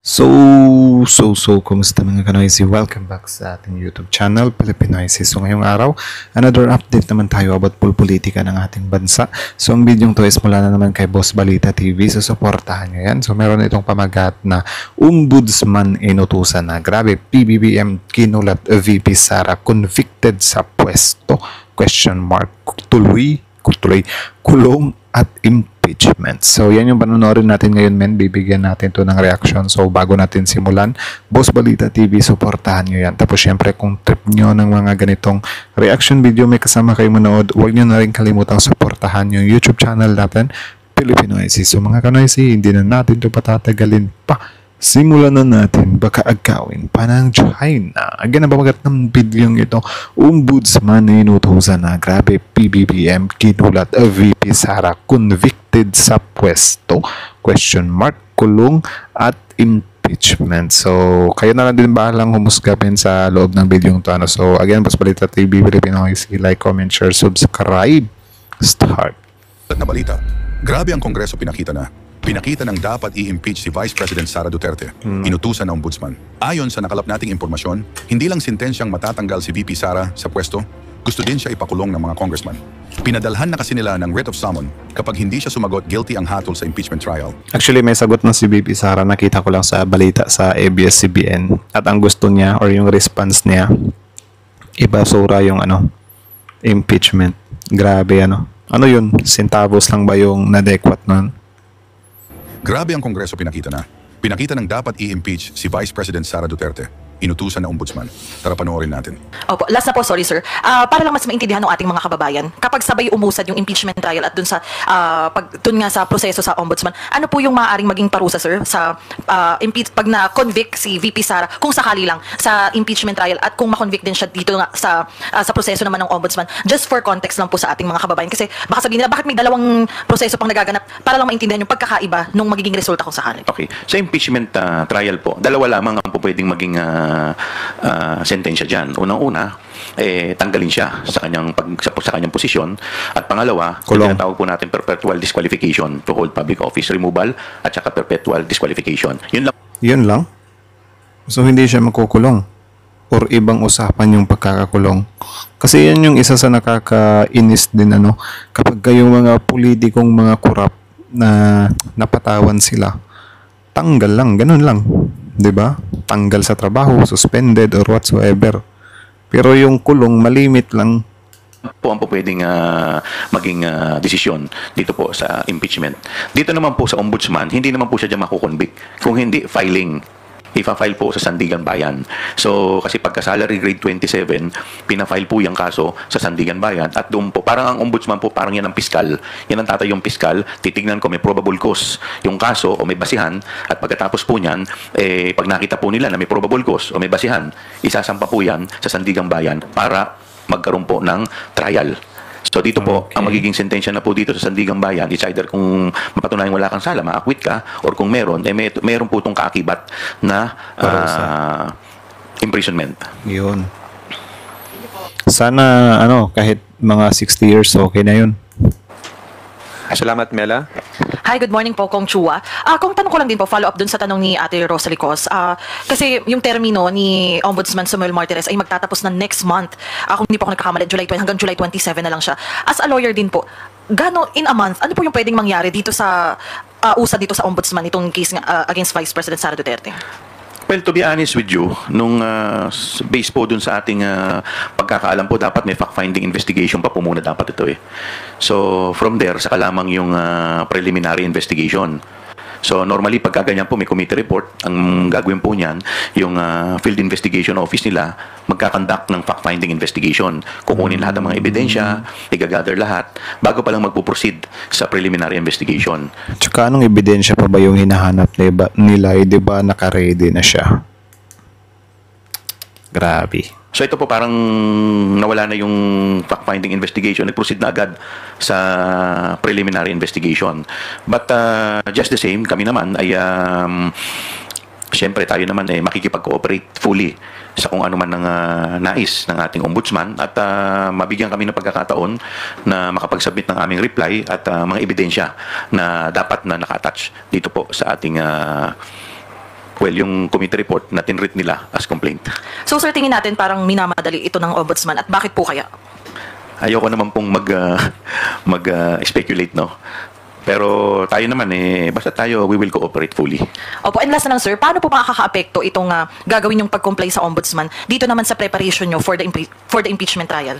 Kumusta mga kanoisy? Welcome back sa ating YouTube channel, Pilipinoisy. So, ngayong araw, another update naman tayo about politika ng ating bansa. So, ang video to is mula na naman kay Boss Balita TV. So, supportahan nyo yan. So, meron itong pamagat na Ombudsman inutusan na. Grabe, PBBM kinulat VP Sara convicted sa pwesto? Question mark. Tuloy, kulong at impeachment. So, yan yung panonorin natin ngayon, men. Bibigyan natin to ng reaction. So, bago natin simulan, Boss Balita TV, supportahan nyo yan. Tapos, syempre, kung trip nyo ng mga ganitong reaction video, may kasama kayo manood, huwag nyo na rin kalimutang supportahan yung YouTube channel natin, Pilipinoisy. So, mga kanoisy, hindi na natin to patatagalin pa. Simulan na natin, baka agawin pa ng China. Again, ang pamagat ng bidyong ito, Ombudsman na inutusan na. Grabe, PBBM kinulat VP Sara convicted sa pwesto? Question mark, kulong at impeachment. So, kayo na lang din bahalang humusgapin sa loob ng bidyong to. So, again, Boss Balita TV, Pilipinoisy, like, comment, share, subscribe. Start. Na balita, grabe ang Kongreso pinakita ng dapat i-impeach si Vice President Sara Duterte, inutusan ng Ombudsman. Ayon sa nakalap nating impormasyon, hindi lang sentensyang matatanggal si VP Sara sa pwesto, gusto din siya ipakulong ng mga congressman. Pinadalhan na kasi nila ng writ of summon kapag hindi siya sumagot guilty ang hatol sa impeachment trial. Actually, may sagot na si VP Sara. Nakita ko lang sa balita sa ABS-CBN. At ang gusto niya or yung response niya, ibasura yung impeachment. Grabe Ano yun? Centavos lang ba yung nadekwat nun? Grabe ang Kongreso pinakita ng dapat i-impeach si Vice President Sara Duterte, inutusan ng Ombudsman. Tara panoorin natin. Opo, last na po, sorry sir. Para lang mas maintindihan ng ating mga kababayan, kapag sabay umusad yung impeachment trial at dun nga sa proseso sa Ombudsman, ano po yung maaaring maging parusa sir sa pag na-convict si VP Sara, kung sakali lang sa impeachment trial at kung ma-convict din siya dito nga sa proseso naman ng Ombudsman? Just for context lang po sa ating mga kababayan, kasi baka sabihin nila bakit may dalawang proseso pang nagaganap, para lang maintindihan yung pagkakaiba nung magiging resulta kung sakali. Okay. Sa impeachment trial po, dalawa lamang ang po pwedeng maging sentensya dyan. Unang-una, tanggalin siya sa kanyang posisyon. At pangalawa, tinatawag po natin perpetual disqualification to hold public office, removal at saka perpetual disqualification. Yun lang? So, hindi siya makukulong? Or ibang usapan yung pagkakakulong? Kasi yan yung isa sa nakakainis din kapag kayong mga politikong mga kurap na napatawan sila, tanggal lang, ganun lang. 'Di ba? Tanggal sa trabaho, suspended or whatsoever. Pero yung kulong malimit lang po ang po pwedeng maging desisyon dito po sa impeachment. Dito naman po sa Ombudsman, hindi naman po siya diyan makukonvict. Kung hindi, filing. Ipa-file po sa Sandigan Bayan. So, kasi pagka salary grade 27, pina-file po yung kaso sa Sandigan Bayan. At doon po, parang ang Ombudsman po, parang yan ang piskal. Yan ang tatay yung piskal. Titignan ko may probable cause yung kaso o may basihan. At pagkatapos po niyan, pag nakita po nila na may probable cause o may basihan, isasampa po yan sa Sandigan Bayan para magkaroon po ng trial. So dito po, ang magiging sentensya na po dito sa Sandigan Bayan, it's either kung mapatunayan wala kang sala, ma-acquit ka, or kung meron, meron po itong kaakibat na imprisonment. yun. Sana kahit mga 60 years okay na yun. Salamat, Mela. Hi, good morning po, Kong Chua. Kung tanong ko lang din po, follow up dun sa tanong ni Ate Rosalie Cos. Kasi yung termino ni Ombudsman Samuel Martires ay magtatapos na next month. Kung hindi po ako nagkakamali, hanggang July 27 na lang siya. As a lawyer din po, in a month, ano po yung pwedeng mangyari dito sa usad dito sa Ombudsman itong case against Vice President Sara Duterte? Well, to be honest with you, nung base po dun sa ating pagkakaalam po, dapat may fact-finding investigation pa po muna dapat ito . So, from there, saka lamang yung preliminary investigation. So, normally, pagka ganyan po, may committee report. Ang gagawin po niyan, yung field investigation office nila, magkakandak ng fact-finding investigation. Kukunin lahat ng mga ebidensya, i-gather lahat, bago pa lang magpuproceed sa preliminary investigation. Tsaka anong ebidensya pa ba yung hinahanap nila? Di ba naka-ready na siya? Grabe. So ito po parang nawala na yung fact-finding investigation. Nag-proceed na agad sa preliminary investigation. But just the same, kami naman ay siyempre tayo naman makikipag-cooperate fully sa kung ano man ng nais ng ating ombudsman at mabigyan kami ng pagkakataon na makapag-submit ng aming reply at mga ebidensya na dapat na naka-attach dito po sa ating well, yung committee report na tinreat nila as complaint. So sir, tingin natin parang minamadali ito ng ombudsman at bakit po kaya? Ayoko naman pong mag-speculate, no? Pero tayo naman, basta tayo, we will cooperate fully. Opo, and last na lang sir, paano po makaka-apekto itong gagawin yung pag-comply sa ombudsman dito naman sa preparation nyo for the impeachment trial?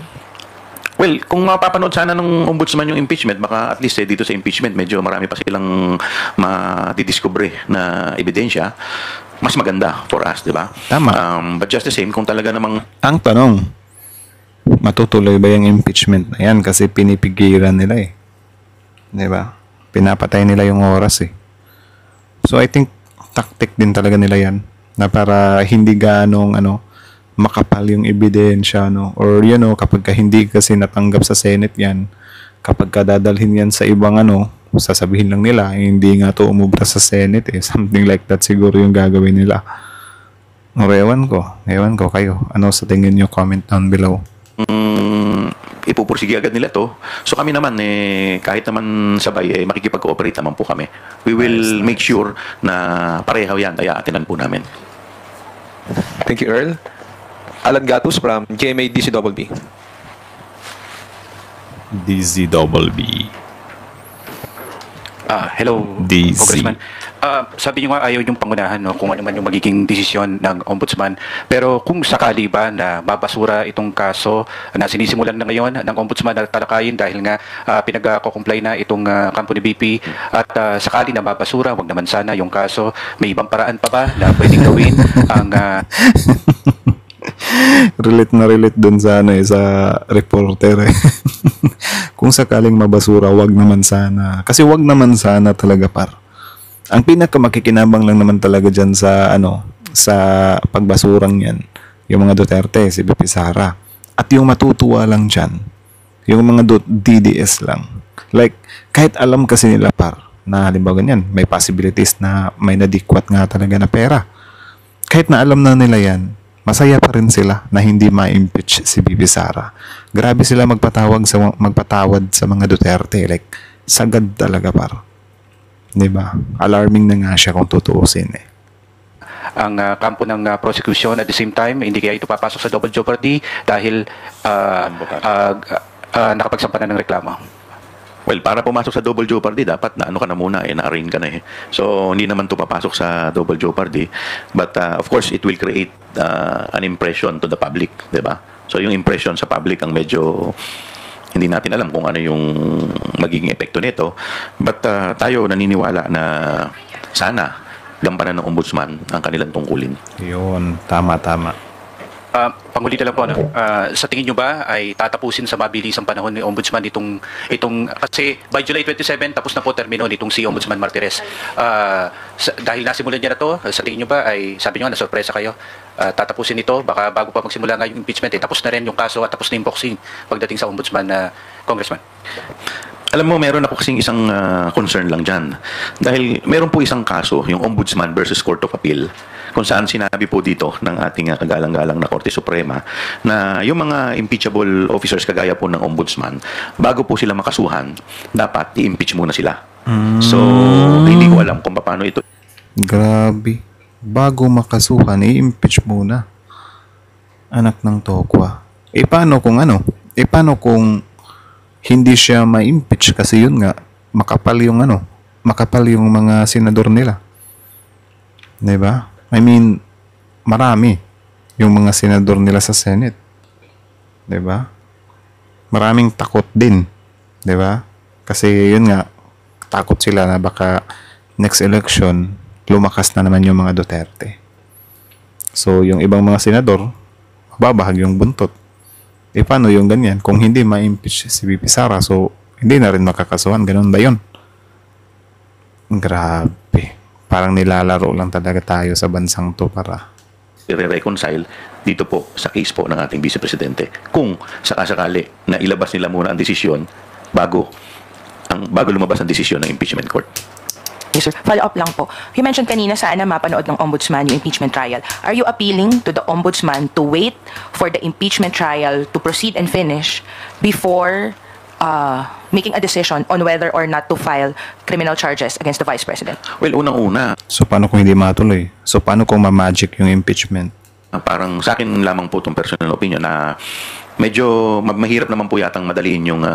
Well, kung mapapanood sana ng ombudsman yung impeachment, baka at least dito sa impeachment, medyo marami pa silang madidiscover na ebidensya. Mas maganda for us, di ba? Tama. But just the same, kung talaga namang Ang tanong, matutuloy ba yung impeachment na yan? Kasi pinipigilan nila eh. Di ba? Pinapatay nila yung oras eh. So I think tactic din talaga nila yan na para hindi ganong makapal yung ebidensya, no? Or kapag hindi kasi natanggap sa Senate yan, kapag dadalhin yan sa ibang sasabihin lang nila, hindi nga to umubra sa Senate eh. Something like that siguro yung gagawin nila. Or ewan ko kayo. Ano sa tingin nyo? Comment down below. ipupursige agad nila to. So kami naman, kahit naman sabay, makikipag-cooperate naman po kami. We will make sure na pareho yan, kaya atinan po namin. Thank you, Earl. Alan Gatus from GMA DCWB. DZWB. Hello, DC. Congressman. Sabi niyo nga ayaw yung pangunahan, no, kung ano man yung magiging desisyon ng ombudsman. Pero kung sakali ba na mabasura itong kaso na sinisimulan na ngayon ng ombudsman na talakayin dahil nga pinag-comply na itong kampo ni BP at sakali na mabasura, wag naman sana yung kaso, may ibang paraan pa ba na pwedeng gawin ang relate dun sa sa reporter eh. Kung sakaling mabasura, wag naman sana. Kasi wag naman sana talaga, par. Ang pinakamakikinabang lang naman talaga dyan sa sa pagbasurang yan, yung mga Duterte, si BP Sara. At yung matutuwa lang dyan, yung mga DDS lang. Like, kahit alam kasi nila, par, na halimbawa ganyan, may possibilities na may nadikwat nga talaga na pera. Kahit na alam na nila yan, masaya pa rin sila na hindi ma-impeach si BP Sara. Grabe sila magpatawad sa mga Duterte. Like, sagad talaga, par. Diba? Alarming na nga siya kung tutuusin eh. ang kampo ng prosecution at the same time, hindi kaya ito papasok sa double jeopardy dahil nakapagsampa na ng reklamo. Well, para pumasok sa double jeopardy, dapat na ka na muna, na-arraign ka na eh. So, hindi naman to papasok sa double jeopardy. But, of course, it will create an impression to the public, di ba? So, yung impression sa public ang medyo hindi natin alam kung ano yung magiging epekto nito. But, tayo naniniwala na sana gampanan ng ombudsman ang kanilang tungkulin. Yun, tama. Panghuli na lang po, sa tingin nyo ba ay tatapusin sa mabilisang panahon ni Ombudsman itong kasi by July 27 tapos na po termino nitong si Ombudsman Martires. Dahil nasimulan niya na to, sa tingin nyo ba ay sabi nyo na sorpresa kayo, tatapusin ito, baka bago pa magsimula nga yung impeachment tapos na rin yung kaso at tapos na yung boxing pagdating sa Ombudsman na Congressman? Alam mo, meron ako kasing isang concern lang dyan. Dahil meron po isang kaso, yung Ombudsman versus Court of Appeal, kung saan sinabi po dito ng ating kagalang-galang na Korte Suprema na yung mga impeachable officers kagaya po ng Ombudsman, bago po sila makasuhan, dapat i-impeach muna sila. So, hindi ko alam kung paano ito. Grabe. Bago makasuhan, i-impeach muna. Anak ng tokwa. Paano kung hindi siya ma-impeach kasi yun nga, makapal yung mga senador nila. 'Di ba? I mean, marami yung mga senador nila sa Senate. 'Di ba? Maraming takot din, 'di ba? Kasi yun nga, takot sila na baka next election lumakas na naman yung mga Duterte. So, yung ibang mga senador, babahag yung buntot. Paano yung ganyan? Kung hindi ma-impeach si BP Sara, so hindi na rin makakasuhan. Ganun ba yun? Grabe. Parang nilalaro lang talaga tayo sa bansang to para i-reconcile dito po sa case po ng ating Vice Presidente. Kung sakasakali na ilabas nila muna ang desisyon bago lumabas ang desisyon ng impeachment court. Yes, sir. Follow-up lang po. You mentioned kanina sana mapanood ng Ombudsman yung impeachment trial. Are you appealing to the Ombudsman to wait for the impeachment trial to proceed and finish before making a decision on whether or not to file criminal charges against the Vice President? Well, unang-una, So paano kung hindi matuloy? So paano kung ma-magic yung impeachment? parang sa akin lamang po itong personal opinion na medyo mahirap naman po yatang madaliin yung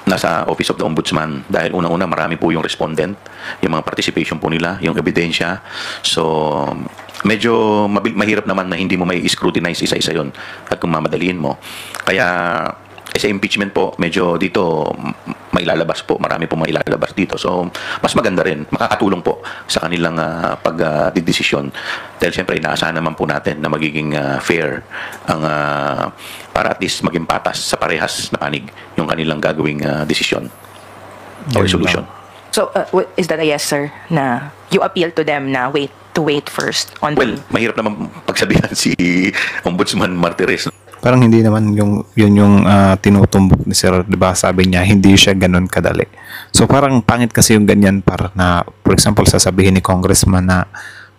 nasa Office of the Ombudsman dahil unang-una marami po yung respondent, yung mga participation po nila, yung ebidensya. So, medyo mahirap naman na hindi mo may scrutinize isa-isa yon at kung mamadaliin mo. Kaya, sa impeachment po, medyo dito mailalabas po, marami po mailalabas dito. So, mas maganda rin, makakatulong po sa kanilang pagdidesisyon. Dahil siyempre, inaasahan naman po natin na magiging fair ang para at least maging patas sa parehas na panig yung kanilang gagawing desisyon o resolution. So, is that a yes, sir, na you appeal to them na wait first on Well, mahirap naman pagsabihan si Ombudsman Martires. Parang hindi naman yun yung tinutumbok ni Sir, 'di ba? Sabi niya hindi siya ganun kadali. So parang pangit kasi yung ganyan para na, for example, sasabihin ni congressman na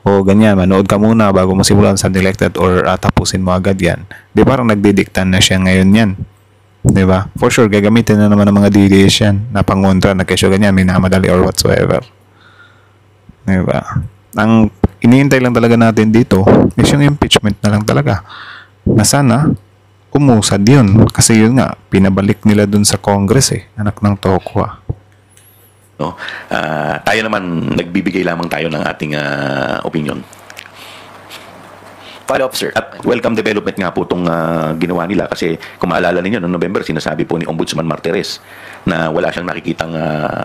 ganyan, manood ka muna bago mo simulan sa elected or tapusin mo agad yan. Di parang nagdidikta na siya ngayon yan. Di ba? For sure, gagamitin na naman ng mga DDS yan na pangontra na kesyo ganyan, minamadali or whatsoever. Di ba? Ang iniintay lang talaga natin dito is yung impeachment na lang talaga. Na sana umusad yun. Kasi yun nga, pinabalik nila dun sa Congress anak ng Tokwa. No? Tayo naman, nagbibigay lamang tayo ng ating opinion. Follow-up, sir. At welcome development nga po itong ginawa nila kasi kung maalala ninyo, noong November, sinasabi po ni Ombudsman Martires na wala siyang nakikitang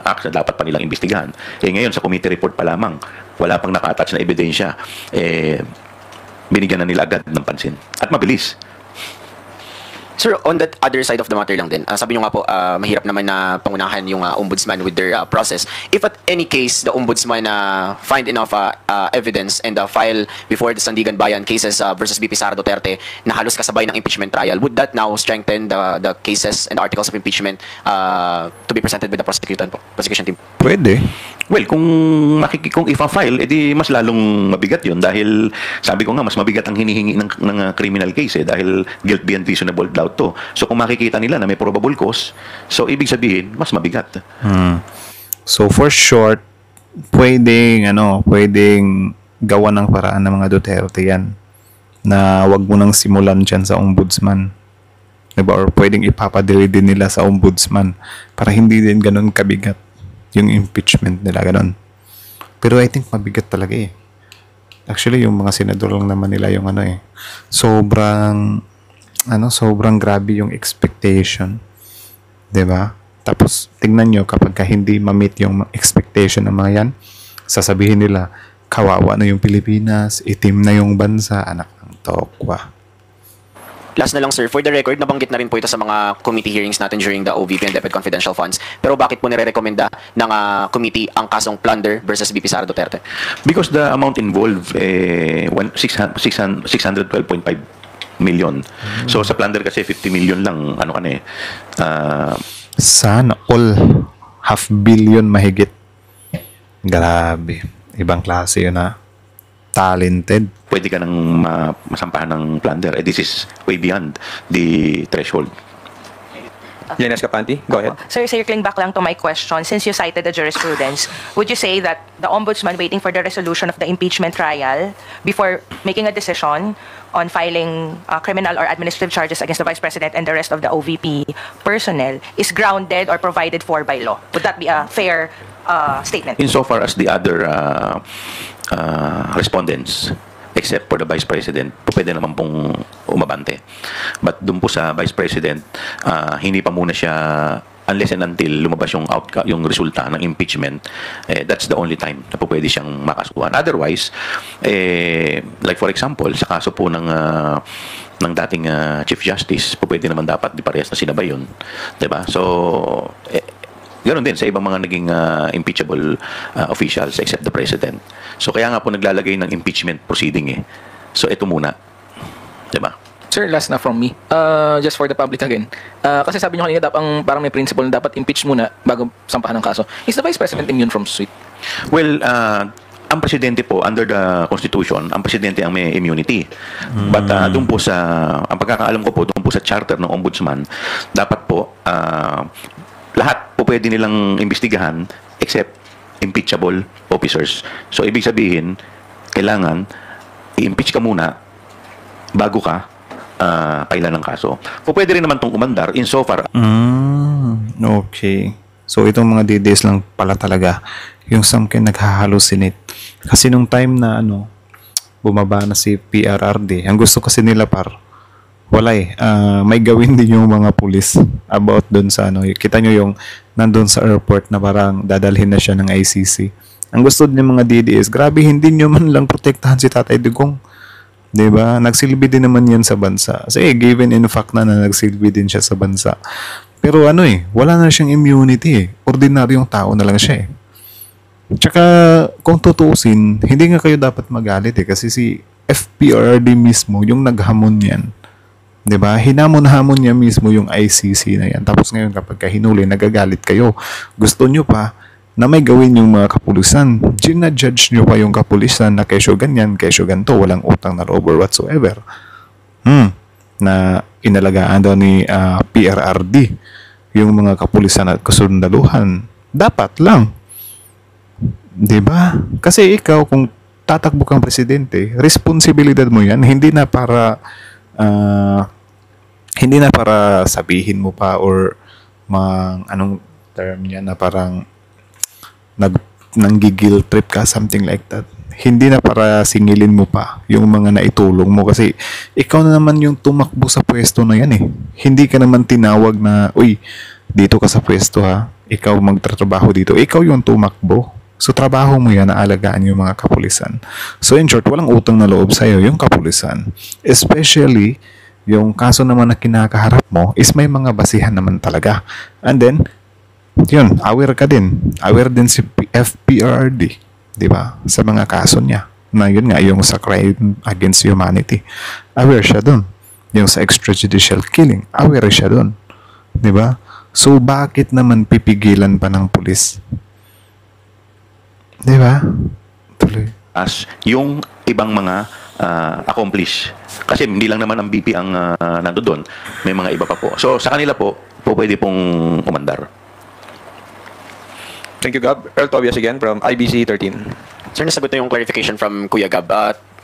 acts na dapat pa nilang imbestigahan. Ngayon, sa committee report pa lamang, wala pang naka-attach na ebidensya, binigyan na nila agad ng pansin. At mabilis. Sir, on that other side of the matter lang din, sabi nyo nga po, mahirap naman na pangunahan yung ombudsman with their process. If at any case, the ombudsman find enough evidence and file before the Sandigan Bayan cases versus VP Sara Duterte na halos kasabay ng impeachment trial, would that now strengthen the cases and articles of impeachment to be presented with the prosecution team? Pwede. Well, kung ifa-file, edi mas lalong mabigat yun dahil sabi ko nga, mas mabigat ang hinihingi ng criminal case dahil guilt beyond reasonable doubt to. So kung makikita nila na may probable cause, so ibig sabihin, mas mabigat. So for short, pwedeng gawa ng paraan ng mga Duterte yan na wag mo nang simulan dyan sa ombudsman. Diba? Or pwedeng ipapadili din nila sa ombudsman para hindi din ganun kabigat yung impeachment nila, ganun. Pero I think mabigat talaga Actually, yung mga senador lang naman nila yung sobrang grabe yung expectation. 'Di ba? Tapos, tingnan nyo, kapag hindi ma-meet yung expectation ng mga yan, sasabihin nila, kawawa na yung Pilipinas, itim na yung bansa, anak ng Tokwa. Last na lang, sir, for the record, nabanggit na rin po ito sa mga committee hearings natin during the OVP and DepEd confidential funds. Pero bakit po nire-recommenda ng committee ang kasong plunder versus VP Sara Duterte? Because the amount involved, 612.5 million. So sa plunder kasi 50 million lang, Sana all, 500 million mahigit. Grabe. Ibang klase yun talented. pwede ka nang masampahan ng plunder. This is way beyond the threshold. Yan, Escapante, go ahead. Sir, circling back lang to my question, since you cited the jurisprudence, would you say that the ombudsman waiting for the resolution of the impeachment trial before making a decision on filing criminal or administrative charges against the Vice President and the rest of the OVP personnel is grounded or provided for by law? Would that be a fair statement? Insofar as the other respondents, except for the Vice President, pwede naman pong umabante. But dun po sa Vice President, hindi pa muna siya, unless and until lumabas yung outcome, yung resulta ng impeachment, that's the only time na po pwede siyang makasuhan. Otherwise, like for example, sa kaso po ng dating Chief Justice, po pwede naman dapat di parehas na sinabay yun. Diba? So, ganoon din sa ibang mga naging impeachable officials except the President. So kaya nga po naglalagay ng impeachment proceeding So ito muna. Diba? Sir, last na from me. Just for the public again. Kasi sabi nyo kanina, parang may principle na dapat impeach muna bago sampahan ng kaso. Is the Vice President immune from suit? Well, ang presidente po, under the Constitution, ang presidente ang may immunity. But doon po sa, ang pagkakaalam ko po, doon po sa charter ng ombudsman, dapat po, lahat po pwede nilang imbestigahan except impeachable officers. So, ibig sabihin, kailangan i-impeach ka muna bago ka kailan ng kaso. O pwede rin naman itong umandar insofar. Okay. So, itong mga DDS lang pala talaga yung something naghahalusinate. Kasi nung time na bumaba na si PRRD, ang gusto kasi nila wala may gawin din yung mga pulis about doon sa kita nyo yung nandun sa airport na parang dadalhin na siya ng ICC. Ang gusto din ng mga DDS, grabe, hindi nyo man lang protektahan si Tatay Digong. Diba? Nagsilbi din naman yan sa bansa. Kasi given in fact na nagsilbi din siya sa bansa. Pero wala na siyang immunity Ordinaryong tao na lang siya Tsaka, kung tutuusin, hindi nga kayo dapat magalit kasi si FPRD mismo yung naghamon yan. 'Di ba? Hinamon-hamon niya mismo yung ICC na yan. Tapos ngayon kapag hinuli, nagagalit kayo. Gusto nyo pa na may gawin yung mga kapulisan. Gina-judge nyo pa yung kapulisan na kesyo ganyan, kesyo ganito, walang utang na loob or whatsoever. Na inalagaan daw ni PRRD yung mga kapulisan at kasundaluhan. Dapat lang. 'Di ba? Kasi ikaw kung tatakbo kang presidente, responsibilidad mo 'yan, hindi na para sabihin mo pa or anong term niya na parang nanggigil trip ka, something like that. Hindi na para singilin mo pa yung mga naitulong mo kasi ikaw na naman yung tumakbo sa pwesto na yan Hindi ka naman tinawag na, uy, dito ka sa pwesto ikaw magtatrabaho dito. Ikaw yung tumakbo. So, trabaho mo yan na alagaan yung mga kapulisan. So, in short, walang utang na loob sa'yo yung kapulisan. Especially, yung kaso naman na kinakaharap mo is may mga basihan naman talaga. And then, yun, aware ka din. Aware din si FPRD, di ba? Sa mga kaso niya. Na yun nga, yung sa crime against humanity. Aware siya dun. Yung sa extrajudicial killing, aware siya dun. Di ba? So, bakit naman pipigilan pa ng pulis? Di ba? Tuloy. As yung ibang mga accomplish. Kasi hindi lang naman ang BP ang nandoon. May mga iba pa po. So, sa kanila po pwede pong umandar. Thank you, Gab. Earl Tobias again from IBC 13. Sir, nasagot na yung clarification from Kuya Gab.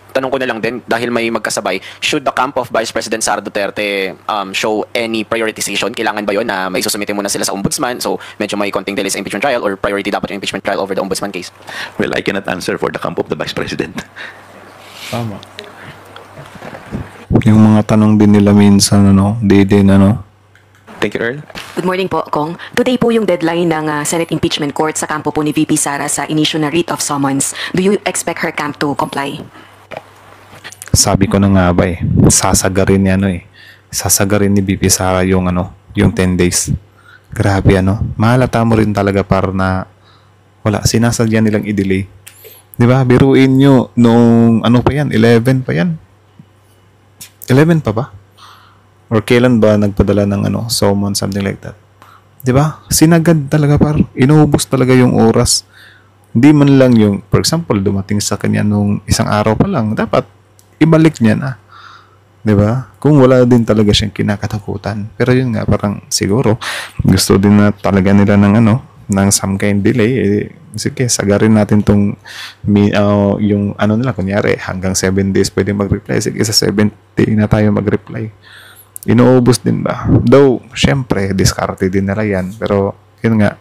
Tanong ko na lang din, dahil may magkasabay, should the camp of Vice President Sara Duterte show any prioritization? Kailangan ba yun na may susumite muna sila sa ombudsman? So, medyo may konting delay sa impeachment trial or priority dapat yung impeachment trial over the ombudsman case? Well, I cannot answer for the camp of the Vice President. Tama. Yung mga tanong din nila minsan, Thank you, Earl. Good morning po, Kong. Today po yung deadline ng Senate Impeachment Court sa kampo po ni VP Sara sa initial na writ of summons. Do you expect her camp to comply? Sabi ko na nga ba sasagarin niya sasagarin ni VP Sara yung yung 10 days. Grabe mahalata mo rin talaga para na wala, sinasadya nilang i-delay. 'Di ba? Biruin nyo nung pa yan, 11 pa yan. 11 pa ba? Or kailan ba nagpadala ng summon, something like that. 'Di ba? Sinagad talaga inuubos talaga yung oras. Hindi man lang yung, for example, dumating sa kanya nung isang araw pa lang, dapat ibalik niya na. 'Di ba? Kung wala din talaga siyang kinakatakutan. Pero yun nga, parang siguro gusto din na talaga nila ng ng some kind delay. Sige, sagarin natin tong yung nila, kunyari, hanggang 7 days pwede mag-reply. Sige, sa 70 na tayo mag-reply. Inuubos din ba? Though, syempre, diskarte din nila yan. Pero, yun nga,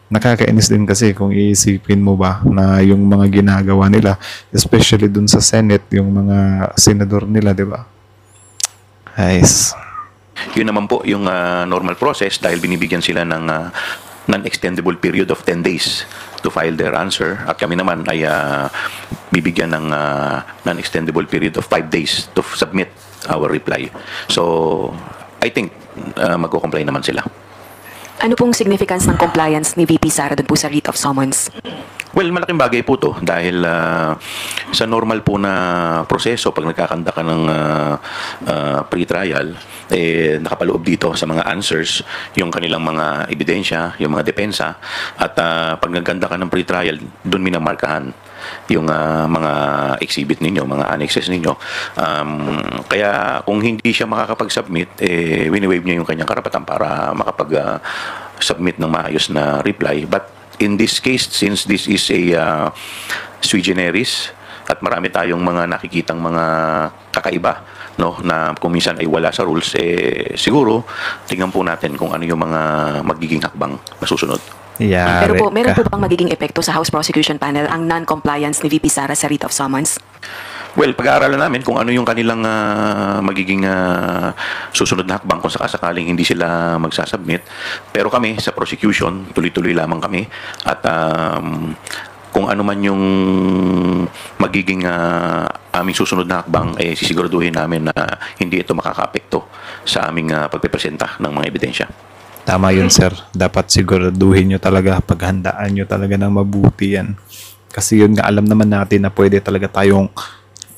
nakakainis din kasi kung iisipin mo ba na yung mga ginagawa nila, especially dun sa Senate, yung mga senador nila, di ba? Nice. Yun naman po yung normal process dahil binibigyan sila ng non-extendable period of 10 days to file their answer. At kami naman ay bibigyan ng non-extendable period of 5 days to submit our reply. So, I think magko-comply naman sila. Ano pong significance ng compliance ni VP Sara dun po sa writ of summons? Well, malaking bagay po to dahil sa normal po na proseso pag nagkakanda ka ng pre-trial, nakapaloob dito sa mga answers yung kanilang mga ebidensya, yung mga depensa, at pag nagkanda ka ng pre-trial, doon minamarkahan yung mga exhibit ninyo, mga annexes ninyo. Kaya kung hindi siya makakapag-submit, wini-waive niya yung kanyang karapatan para makapag-submit ng maayos na reply. But in this case, since this is a sui generis at marami tayong mga nakikitang mga kakaiba, no, na kung minsan ay wala sa rules, siguro tingnan po natin kung ano yung mga magiging hakbang na susunod. Pero po, meron po bang magiging epekto sa House Prosecution Panel ang non-compliance ni VP Sara sa writ of summons? Well, pag-aaralan namin kung ano yung kanilang magiging susunod na hakbang kung sakasakaling hindi sila magsasubmit. Pero kami sa prosecution, tuloy-tuloy lamang kami. At kung ano man yung magiging aming susunod na hakbang, sisiguraduhin namin na hindi ito makakaapekto sa aming pagpipresenta ng mga ebidensya. Tama yun, sir. Dapat siguraduhin nyo talaga, paghandaan nyo talaga ng mabuti yan. Kasi yun nga, alam naman natin na pwede talaga tayong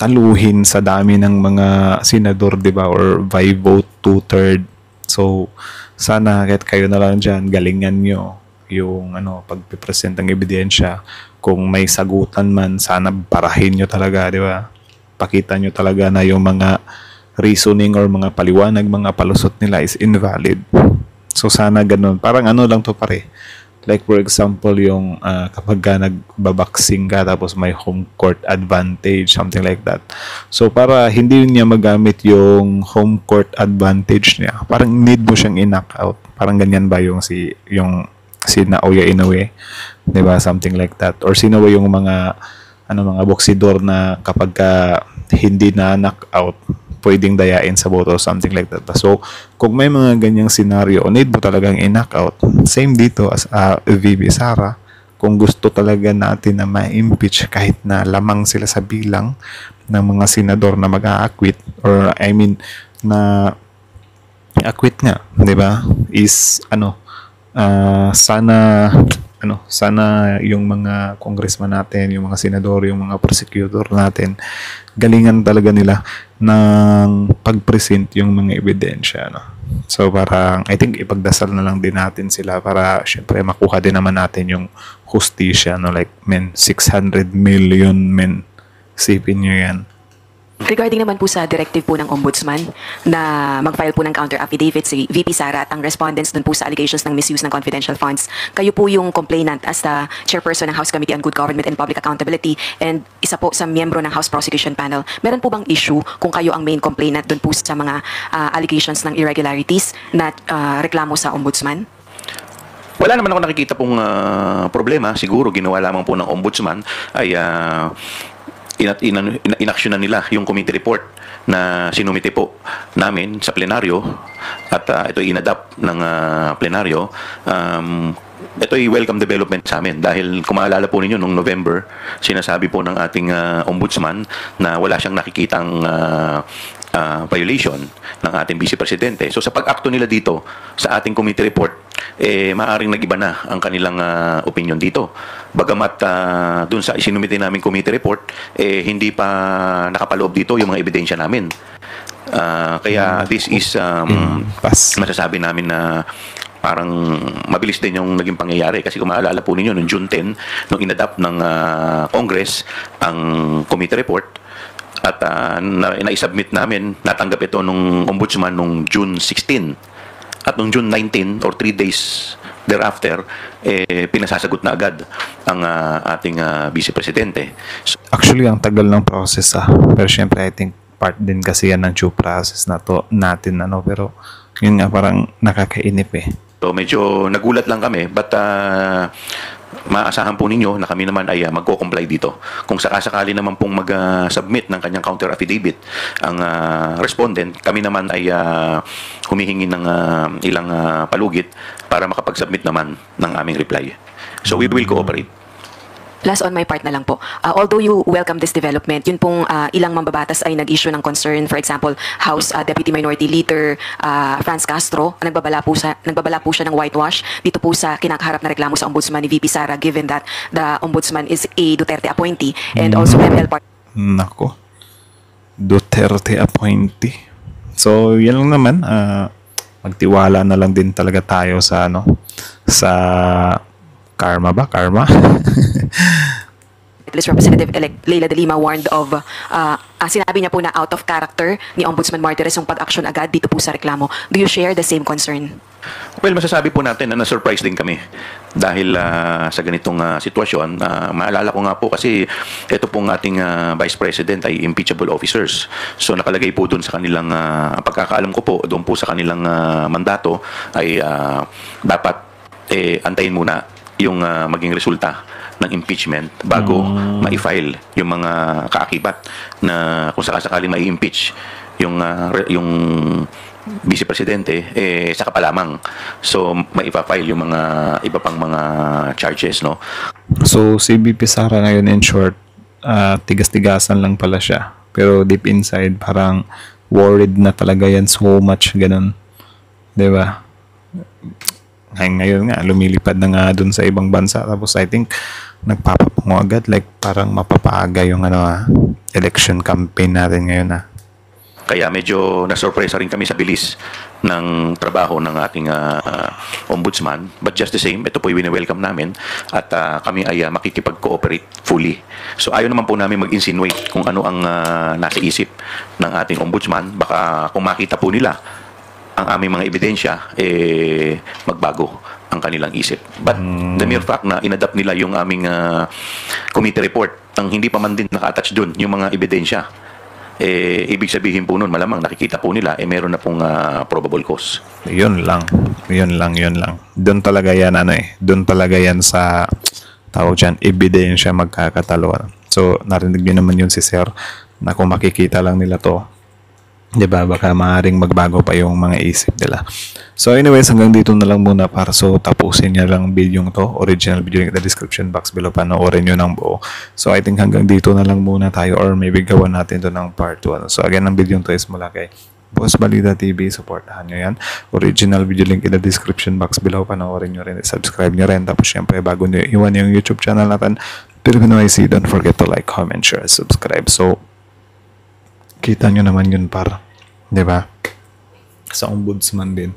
taluhin sa dami ng mga senador, di ba? Or by vote 2/3. So, sana kahit kayo na lang dyan, galingan nyo yung pagpipresent ng ebidensya. Kung may sagutan man, sana parahin nyo talaga, di ba? Pakita nyo talaga na yung mga reasoning or mga paliwanag, mga palusot nila is invalid. So sana ganun. Parang lang to pare. Like for example, yung kapag nagbaboxing ka tapos may home court advantage, something like that. So para hindi niya magamit yung home court advantage niya, parang need mo siyang i-knock out. Parang ganyan ba yung si Naoya Inoue, 'di ba? Something like that. Or sino ba yung mga mga boksidor na kapag hindi na knock out, pwedeng dayain sa boto, something like that. So, kung may mga ganyang scenario, need mo talagang i-knock out. Same dito as VP Sara. Kung gusto talaga natin na ma-impeach kahit na lamang sila sa bilang ng mga senador na mag-a-acquit, or I mean, na acquit nga, di ba? Is, sana yung mga congressman natin, yung mga senador, yung mga prosecutor natin, galingan talaga nila ng pag-present yung mga ebidensya. So parang, I think ipagdasal na lang din natin sila para syempre makuha din naman natin yung hustisya. Like, 600 million men. Sipin nyo yan. Regarding naman po sa directive po ng Ombudsman na mag-file po ng counter-affidavit si VP Sara at ang respondents dun po sa allegations ng misuse ng confidential funds, kayo po yung complainant as the chairperson ng House Committee on Good Government and Public Accountability and isa po sa miyembro ng House Prosecution Panel. Meron po bang issue kung kayo ang main complainant dun po sa mga allegations ng irregularities na reklamo sa Ombudsman? Wala naman ako nakikita pong problema. Siguro ginawa lamang po ng Ombudsman ay inaksyonan nila yung committee report na sinumite po namin sa plenaryo at ito inadapt ng plenaryo. Ito ay welcome development sa amin dahil kung maalala po ninyo noong November, sinasabi po ng ating ombudsman na wala siyang nakikitang violation ng ating Vice Presidente. So sa pag-akto nila dito sa ating committee report, maaring nag-iba na ang kanilang opinion dito. Bagamat dun sa isinumite namin committee report, hindi pa nakapaloob dito yung mga ebidensya namin. Kaya this is masasabi namin na parang mabilis din yung naging pangyayari kasi kung maalala po ninyo noong June 10 nung inadapt ng Congress ang committee report at na-submit namin, natanggap ito nung Ombudsman nung June 16 at nung June 19 or 3 days thereafter pinasasagot na agad ang ating Vice Presidente. Actually, ang tagal ng process pero syempre I think part din kasi yan ng due process na to natin pero yun nga parang nakakainip So medyo nagulat lang kami but maasahan po ninyo na kami naman ay magko-comply dito. Kung sakasakali naman pong mag-submit ng kanyang counter affidavit ang respondent, kami naman ay humihingi ng ilang palugit para makapag-submit naman ng aming reply. So we will cooperate. Last on my part na lang po. Although you welcome this development, yun pong ilang mambabatas ay nag-issue ng concern. For example, House Deputy Minority Leader Franz Castro, nagbabala po siya ng whitewash dito po sa kinakaharap na reklamo sa Ombudsman ni VP Sara, given that the Ombudsman is a Duterte appointee, and also ML part. Nako. Duterte appointee. So, yan lang naman. Magtiwala na lang din talaga tayo sa sa karma ba? Karma? Representative-elect Leila de Lima warned of, sinabi niya po na out of character ni Ombudsman Martires yung pag-action agad dito po sa reklamo. Do you share the same concern? Well, masasabi po natin na na-surprise din kami dahil sa ganitong sitwasyon. Maalala ko nga po kasi ito pong ating Vice President ay impeachable officers. So nakalagay po doon sa kanilang, pagkakaalam ko po, doon po sa kanilang mandato ay dapat antayin muna yung maging resulta ng impeachment bago ma-file yung mga kaakibat na kung sakasakali mai-impeach yung Vice Presidente, saka pa lamang. So, maipa-file yung mga iba pang mga charges, no? So, si VP Sara ngayon, in short, tigas-tigasan lang pala siya. Pero deep inside, parang worried na talaga yan so much, ganun. Diba? Ngayon nga, lumilipad na nga dun sa ibang bansa. Tapos, I think, nagpapapungo agad. Like, parang mapapaaga yung election campaign natin ngayon, Kaya medyo na-surprise rin kami sa bilis ng trabaho ng ating ombudsman. But just the same, ito po yung wini-welcome namin at kami ay makikipag-cooperate fully. So ayaw naman po namin mag-insinuate kung ano ang nasa isip ng ating ombudsman. Baka kung makita po nila ang aming mga ebidensya, magbago ang kanilang isip. But the mere fact na inadapt nila yung aming committee report nang hindi pa man din naka-attach dun yung mga ebidensya, ibig sabihin po nun, malamang nakikita po nila, meron na pong probable cause. Yun lang. Doon talaga yan, doon talaga yan sa tawag dyan, ebidensya magkakataluan. So, narinig nyo naman yun si Sir, na kung makikita lang nila to, diba, baka maaaring magbago pa yung mga isip nila. So anyways, hanggang dito na lang muna para tapusin niya lang video to. Original video link in the description box below, panoorin nyo ng buo. So I think hanggang dito na lang muna tayo, or maybe gawan natin to ng part 1. So again, ang video to is mula kay Boss Balita TV. Supportahan nyo yan. Original video link in the description box below, panoorin nyo rin, subscribe nyo rin. Tapos syempre, bago nyo iwan yung YouTube channel natin, Filipino IC, don't forget to like, comment, share, subscribe. So kita nyo naman yun, par, diba? Sa ombudsman din.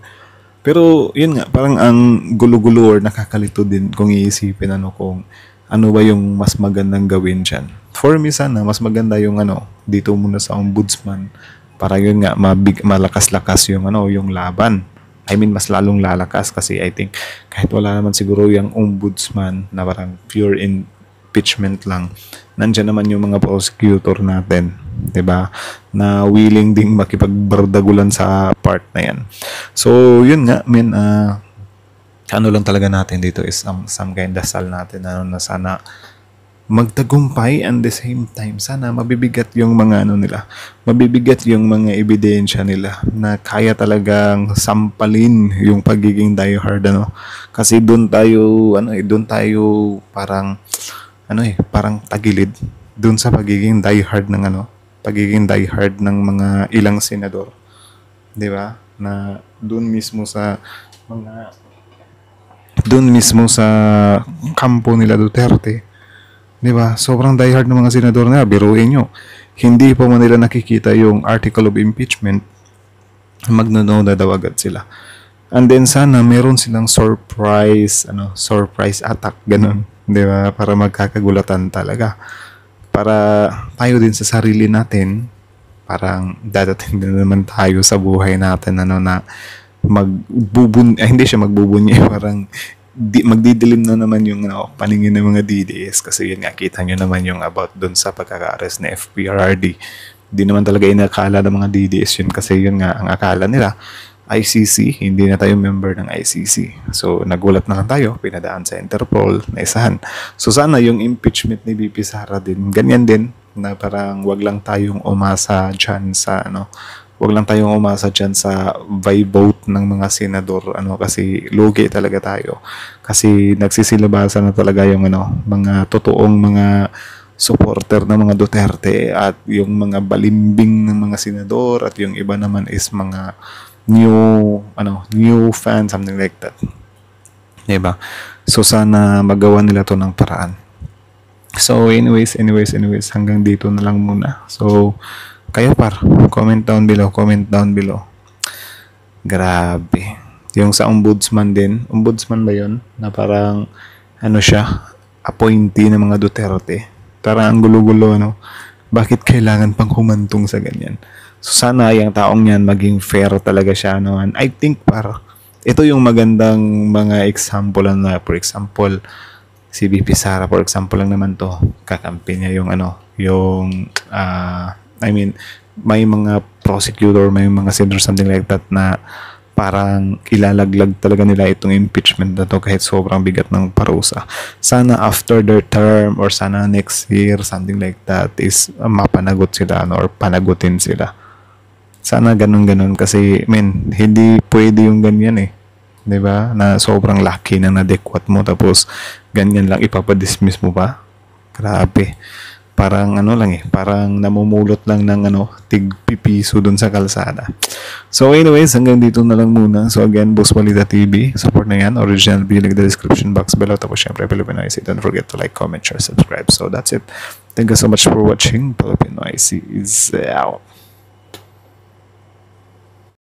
Pero yun nga, parang ang gulo-gulo or nakakalito din kung iisipin kung ano ba yung mas magandang gawin dyan. For me, sana mas maganda yung dito muna sa ombudsman, para yun nga malakas-lakas yung yung laban. I mean, mas lalong lalakas kasi I think kahit wala naman siguro yung ombudsman na parang pure impeachment lang, nandiyan naman yung mga prosecutor natin, diba, na willing ding makipagbardagulan sa part na yan. So yun nga, lang talaga natin dito is some kind dasal natin na sana magtagumpay, and the same time sana mabibigat yung mga mabibigat yung mga ebidensya nila na kaya talagang sampalin yung pagiging diehard, kasi doon tayo parang parang tagilid doon sa pagiging diehard ng pagiging diehard ng mga ilang senador, 'di ba? Na doon mismo sa kampo nila Duterte, 'di ba? Sobrang diehard ng mga senador na, biruin nyo. Hindi pa man nila nakikita yung article of impeachment, magno-no na daw agad sila. And then sana meron silang surprise attack, ganun, 'di ba? Para magkakagulatan talaga. Para tayo din sa sarili natin, parang dadating din naman tayo sa buhay natin na hindi siya magbubunyi, parang magdidilim na naman yung paningin ng mga DDS, kasi yun nga, kita nyo naman yung about dun sa pagkaka-arrest na FPRRD. Di naman talaga inakala ng mga DDS yun, kasi yun nga, ang akala nila ICC, hindi na tayo member ng ICC. So, nagulat na lang tayo, pinadaan sa Interpol, naisahan. So, sana yung impeachment ni VP Sara din, ganyan din, na parang wag lang tayong umasa dyan sa wag lang tayong umasa dyan sa vote ng mga senador, kasi lugi talaga tayo. Kasi nagsisilabasan na talaga yung mga totoong mga supporter ng mga Duterte at yung mga balimbing ng mga senador at yung iba naman is mga new fan, something like that. Diba? So sana magawa nila to ng paraan. So anyways, hanggang dito na lang muna. So kayo comment down below. Grabe. Yung sa ombudsman din, ombudsman ba yun? Na parang, siya, appointee ng mga Duterte. Parang ang gulo-gulo, Bakit kailangan pang humantong sa ganyan? So sana yung taong yan maging fair talaga siya, I think ito yung magandang mga example na, for example, si VP Sara, for example lang naman to, kakampi niya yung may mga prosecutor, may mga senator, something like that, na parang ilalaglag talaga nila itong impeachment na to kahit sobrang bigat ng parusa. Sana after their term or sana next year, something like that, is mapanagot sila or panagutin sila. Sana ganun kasi hindi pwede yung ganyan 'di ba? Na sobrang laki na nadekwat mo tapos ganyan lang ipapadismiss mo pa. Grabe. Parang parang namumulot lang ng tig-pipiso dun sa kalsada. So anyways, hanggang dito na lang muna. So again, Boss Balita TV, support na yan. Original video, like the description box below. Tapos syempre, Pilipinoise. Don't forget to like, comment, share, subscribe. So that's it. Thank you so much for watching. Pilipinoise is out.